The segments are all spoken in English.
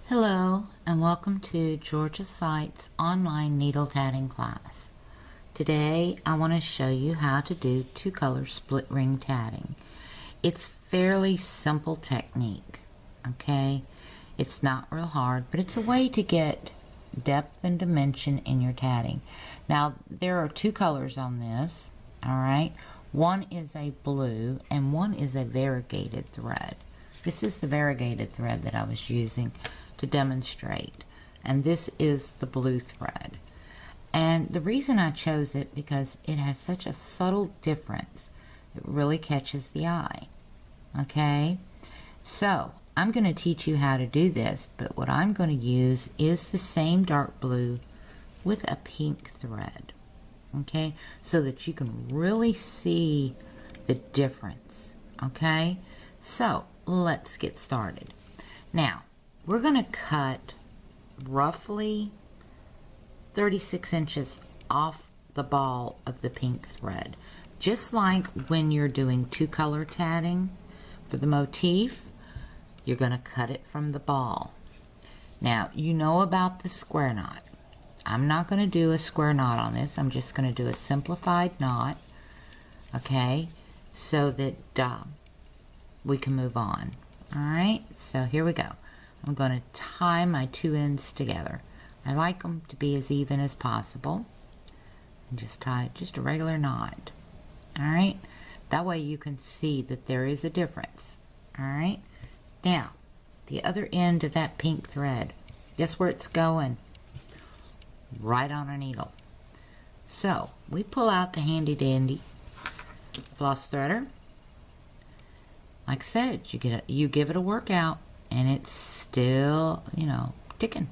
Hello and welcome to Georgia Sight's online needle tatting class. Today I want to show you how to do two-color split ring tatting. It's fairly simple technique, okay? It's not real hard, but it's a way to get depth and dimension in your tatting. Now there are two colors on this, alright? One is a blue and one is a variegated thread. This is the variegated thread that I was using to demonstrate, and this is the blue thread. And the reason I chose it because it has such a subtle difference. It really catches the eye. Okay, so I'm going to teach you how to do this, but what I'm going to use is the same dark blue with a pink thread, okay, so that you can really see the difference. Okay, so let's get started. Now we're going to cut roughly 36 inches off the ball of the pink thread. Just like when you're doing two-color tatting for the motif, you're going to cut it from the ball. Now, you know about the square knot. I'm not going to do a square knot on this. I'm just going to do a simplified knot, okay, so that we can move on. All right, so here we go. I'm going to tie my two ends together. I like them to be as even as possible. And just tie just a regular knot. Alright? That way you can see that there is a difference. Alright? Now, the other end of that pink thread. Guess where it's going? Right on our needle. So, we pull out the handy dandy floss threader. Like I said, you give it a workout. And it's still, you know, ticking.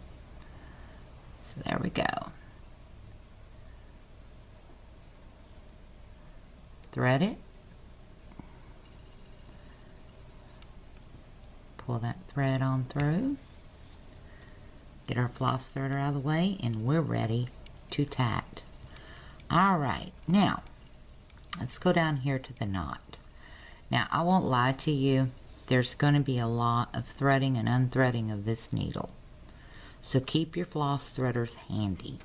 So there we go. Thread it. Pull that thread on through. Get our floss threader out of the way, and we're ready to tat. Alright, now, let's go down here to the knot. Now, I won't lie to you. There's going to be a lot of threading and unthreading of this needle. So keep your floss threaders handy.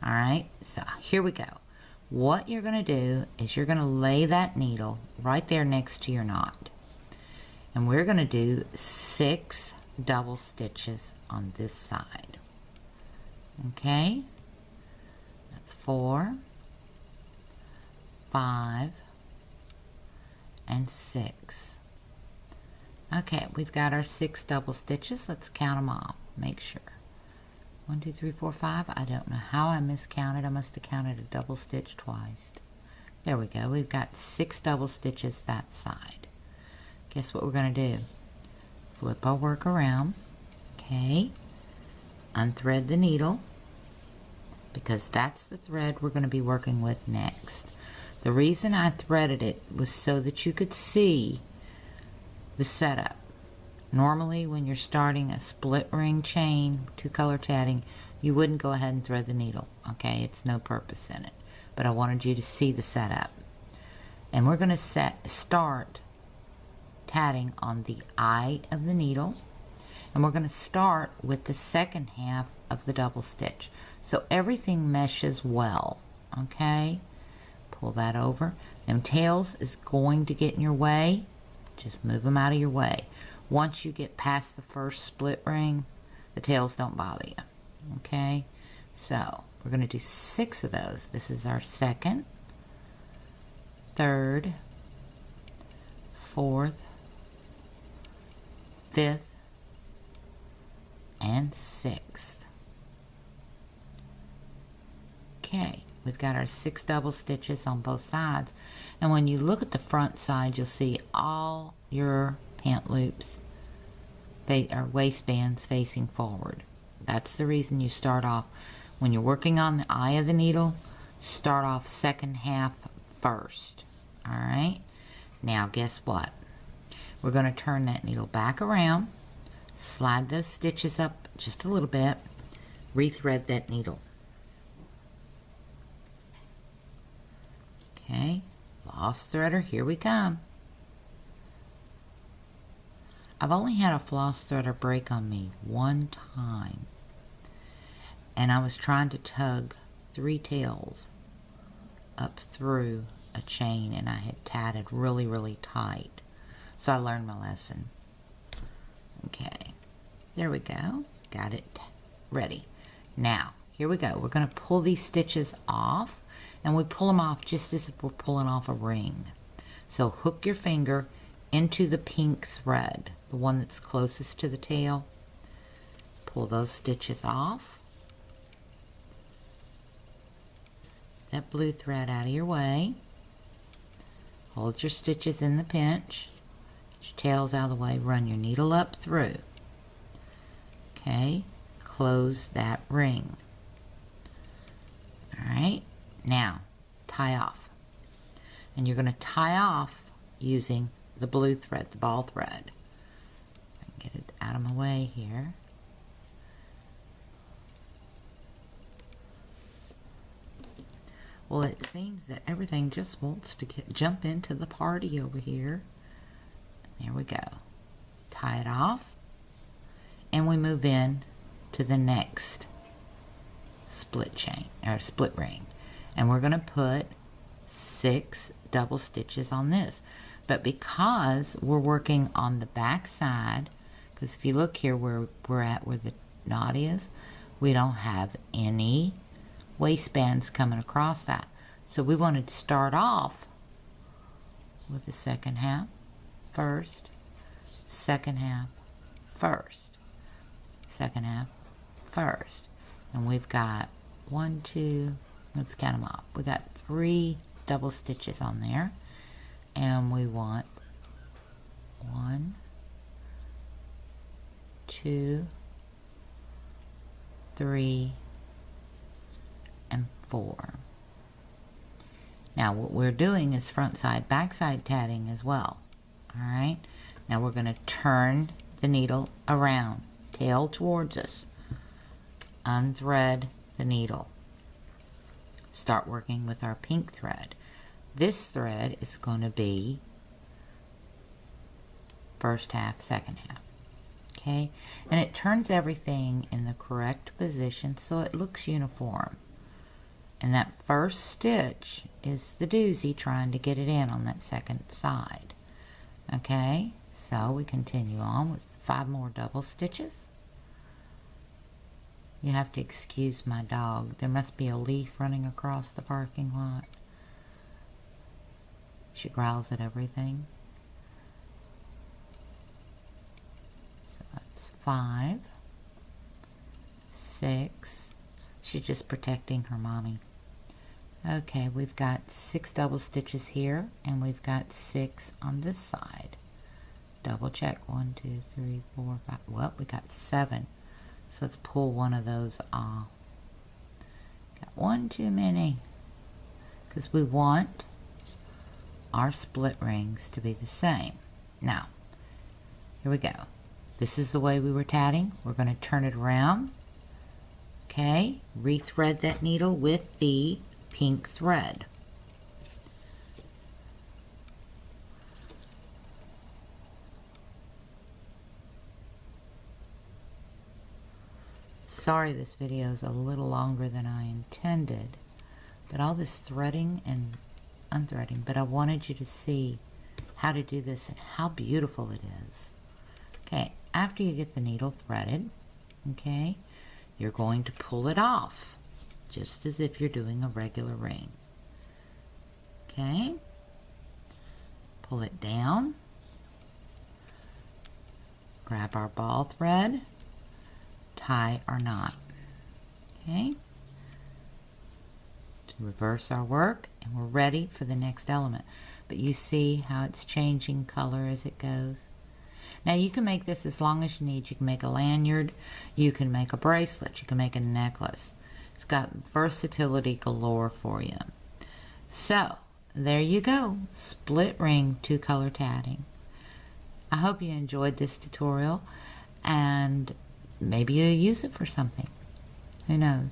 Alright, so here we go. What you're going to do is you're going to lay that needle right there next to your knot. And we're going to do 6 double stitches on this side. Okay? That's 4, 5, and 6. Okay, we've got our 6 double stitches. Let's count them all. Make sure. 1, 2, 3, 4, 5. I don't know how I miscounted. I must have counted a double stitch twice. There we go. We've got 6 double stitches that side. Guess what we're going to do? Flip our work around. Okay. Unthread the needle, because that's the thread we're going to be working with next. The reason I threaded it was so that you could see the setup. Normally when you're starting a split ring chain, two-color tatting, you wouldn't go ahead and thread the needle. Okay, it's no purpose in it. But I wanted you to see the setup. And we're going to start tatting on the eye of the needle. And we're going to start with the second half of the double stitch. So everything meshes well. Okay? Pull that over. Them tails is going to get in your way. Just move them out of your way. Once you get past the first split ring, the tails don't bother you. Okay? So, we're going to do 6 of those. This is our second, third, fourth, fifth, and 6th. Okay, we've got our 6 double stitches on both sides. And when you look at the front side, you'll see all your pant loops or waistbands facing forward. That's the reason you start off, when you're working on the eye of the needle, start off second half first. Alright? Now guess what? We're going to turn that needle back around, slide those stitches up just a little bit, rethread that needle. Okay, floss threader, here we come. I've only had a floss threader break on me one time, and I was trying to tug 3 tails up through a chain, and I had tatted really, really tight. So I learned my lesson. Okay, there we go. Got it ready. Now, here we go. We're going to pull these stitches off, and we pull them off just as if we're pulling off a ring. So hook your finger into the pink thread, the one that's closest to the tail. Pull those stitches off. That blue thread out of your way. Hold your stitches in the pinch. Get your tails out of the way. Run your needle up through. Okay, close that ring. Alright, now tie off. And you're going to tie off using the blue thread, the ball thread. I can get it out of my way here. Well, it seems that everything just wants to jump into the party over here. There we go. Tie it off, and we move in to the next split chain, or split ring. And we're going to put 6 double stitches on this. But because we're working on the back side, because if you look here where we're at, where the knot is, we don't have any waistbands coming across that. So we wanted to start off with the second half first, second half first, second half first. And we've got 1, 2, let's count them off. We got 3 double stitches on there, and we want 1, 2, 3, and 4. Now what we're doing is front side, back side tatting as well. Alright, now we're going to turn the needle around, tail towards us, unthread the needle, start working with our pink thread. This thread is going to be first half, second half. Okay, and it turns everything in the correct position so it looks uniform. And that first stitch is the doozy, trying to get it in on that second side. Okay, so we continue on with 5 more double stitches. You have to excuse my dog. There must be a leaf running across the parking lot. She growls at everything. So that's 5, 6. She's just protecting her mommy. Okay, we've got 6 double stitches here, and we've got 6 on this side. Double check. 1, 2, 3, 4, 5. Well, we got 7. So let's pull one of those off. Got 1 too many, because we want our split rings to be the same. Now, here we go. This is the way we were tatting. We're going to turn it around. Okay, rethread that needle with the pink thread. Sorry this video is a little longer than I intended, but all this threading and unthreading, but I wanted you to see how to do this and how beautiful it is. Okay, after you get the needle threaded, okay, you're going to pull it off, just as if you're doing a regular ring. Okay, pull it down, grab our ball thread, tie our knot. Okay, to reverse our work, and we're ready for the next element. But you see how it's changing color as it goes. Now you can make this as long as you need. You can make a lanyard, you can make a bracelet, you can make a necklace. It's got versatility galore for you. So there you go, split ring 2-color tatting. I hope you enjoyed this tutorial, and maybe you'll use it for something. Who knows?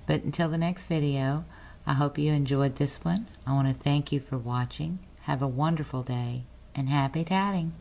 But until the next video, I hope you enjoyed this one. I want to thank you for watching. Have a wonderful day, and happy tatting.